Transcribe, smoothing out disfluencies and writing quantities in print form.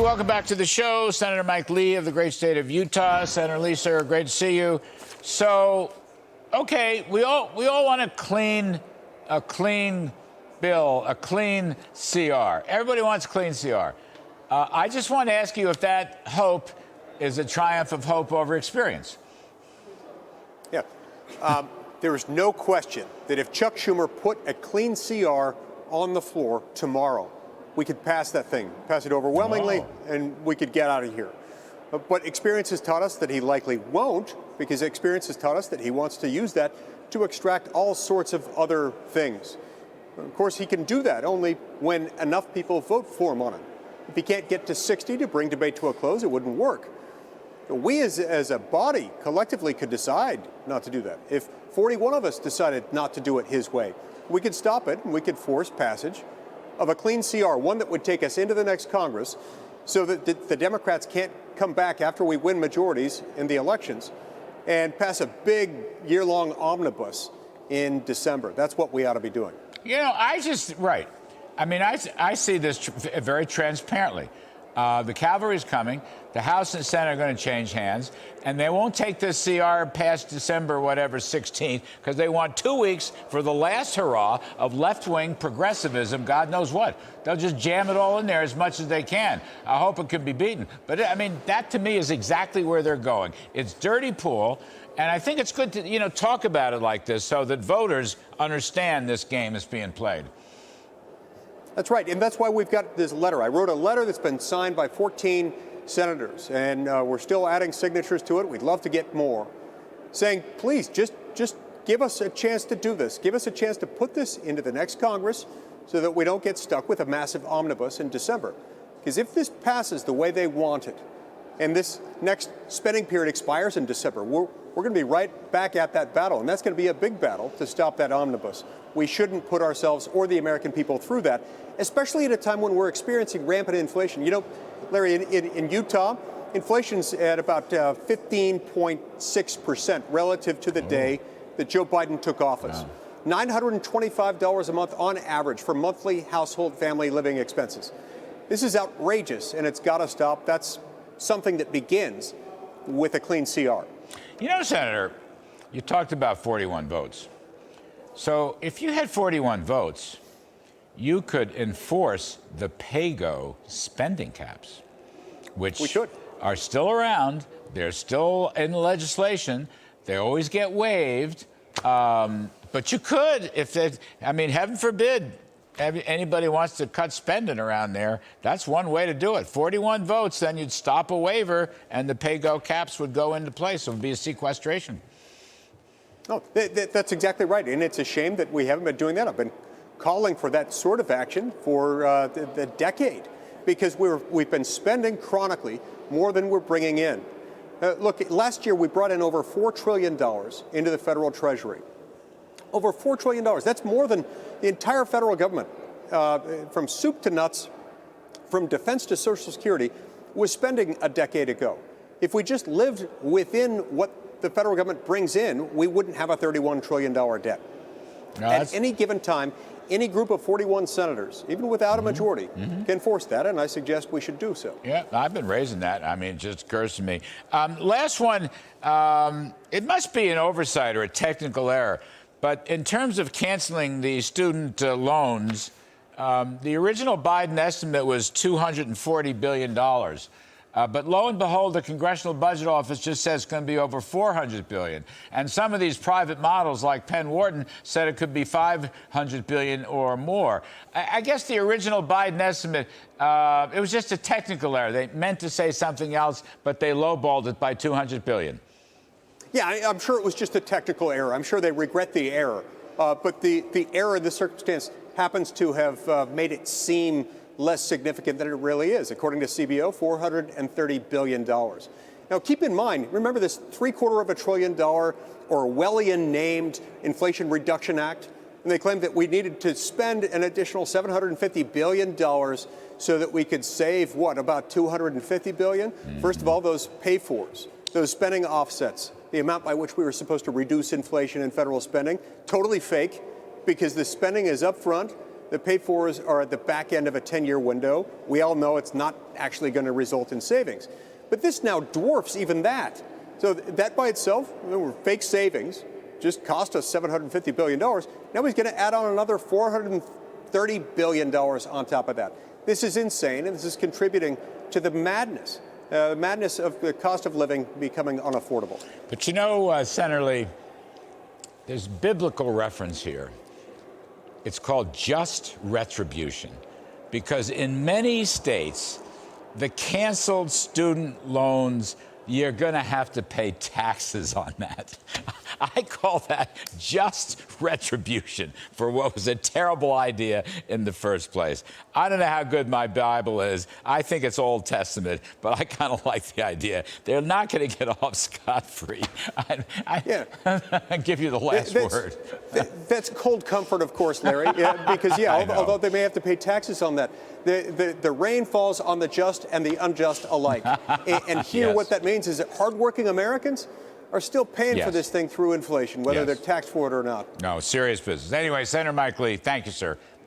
welcome back to the show. Senator Mike Lee of the great state of Utah. Senator Lee, sir, great to see you. So, okay, we all want a clean bill, a clean CR. Everybody wants a clean CR. I just want to ask you if that hope is a triumph of hope over experience. Yeah. There is no question that if Chuck Schumer put a clean CR on the floor tomorrow, we could pass that thing, pass it overwhelmingly, and we could get out of here. But experience has taught us that he likely won't, because experience has taught us that he wants to use that to extract all sorts of other things. Of course, he can do that only when enough people vote for him on it. If he can't get to 60 to bring debate to a close, it wouldn't work. We as a body collectively could decide not to do that. If 41 of us decided not to do it his way, we could stop it and we could force passage of a clean CR, one that would take us into the next Congress so that the Democrats can't come back after we win majorities in the elections and pass a big year-long omnibus in December. That's what we ought to be doing. You know, right. I mean, I see this very transparently. The cavalry's coming. The House and Senate are going to change hands, and they won't take this CR past December, whatever, 16th, because they want 2 weeks for the last hurrah of left-wing progressivism, God knows what. They'll just jam it all in there as much as they can. I hope it can be beaten. But, I mean, that to me is exactly where they're going. It's dirty pool, and I think it's good to, talk about it like this so that voters understand this game is being played. That's right, and that's why we've got this letter. I wrote a letter that's been signed by 14 senators, and we're still adding signatures to it. We'd love to get more, saying, please, just give us a chance to do this. Give us a chance to put this into the next Congress so that we don't get stuck with a massive omnibus in December. Because if this passes the way they want it, and this next spending period expires in December, we're going to be right back at that battle, and that's going to be a big battle to stop that omnibus. We shouldn't put ourselves or the American people through that, especially at a time when we're experiencing rampant inflation. You know, Larry, in Utah, inflation's at about 15.6% relative to the day that Joe Biden took office. Wow. $925 a month on average for monthly household family living expenses. This is outrageous, and it's got to stop. That's something that begins with a clean CR. You know, Senator, you talked about 41 votes. So if you had 41 votes, you could enforce the pay-go spending caps, which are still around. They're still in the legislation. They always get waived. But you could, heaven forbid, anybody wants to cut spending around there. That's one way to do it. 41 votes, then you'd stop a waiver, and the pay-go caps would go into place. It would be a sequestration. No, that's exactly right. And it's a shame that we haven't been doing that. I've been calling for that sort of action for the decade, because we've been spending chronically more than we're bringing in. Look, last year we brought in over $4 trillion into the federal treasury. Over $4 trillion. That's more than the entire federal government, from soup to nuts, from defense to Social Security, was spending a decade ago. If we just lived within what the federal government brings in, we wouldn't have a $31 trillion debt. No, at any given time, any group of 41 senators, even without a majority, can force that, and I suggest we should do so. Yeah, I've been raising that. I mean, it just occurs to me. Last one, it must be an oversight or a technical error, but in terms of canceling the student loans, the original Biden estimate was $240 billion. But lo and behold, the Congressional Budget Office just says it's going to be over $400 billion. And some of these private models, like Penn Wharton, said it could be $500 billion or more. I guess the original Biden estimate, it was just a technical error. They meant to say something else, but they lowballed it by $200 billion. Yeah, I'm sure it was just a technical error. I'm sure they regret the error. But the error in this circumstance happens to have made it seem less significant than it really is. According to CBO, $430 billion. Now, keep in mind, remember this $750 billion Orwellian-named Inflation Reduction Act? And they claimed that we needed to spend an additional $750 billion so that we could save, about $250 billion? First of all, those pay-fors, those spending offsets, the amount by which we were supposed to reduce inflation and federal spending, totally fake, because the spending is up front The pay-fors are at the back end of a 10-year window. We all know it's not actually going to result in savings. But this now dwarfs even that. So that by itself, were fake savings, just cost us $750 billion. Now he's going to add on another $430 billion on top of that. This is insane, and this is contributing to the madness of the cost of living becoming unaffordable. But you know, Senator Lee, there's biblical reference here. It's called just retribution, because in many states, the canceled student loans, you're going to have to pay taxes on that. I call that just retribution for what was a terrible idea in the first place. I don't know how good my Bible is. I think it's Old Testament, but I kind of like the idea. They're not going to get off scot-free. I give you the last word. That's cold comfort, of course, Larry, because, although they may have to pay taxes on that, the rain falls on the just and the unjust alike. And here, what that means is that hardworking Americans are still paying for this thing through inflation, whether they're taxed for it or not. No, serious business. Anyway, Senator Mike Lee, thank you, sir.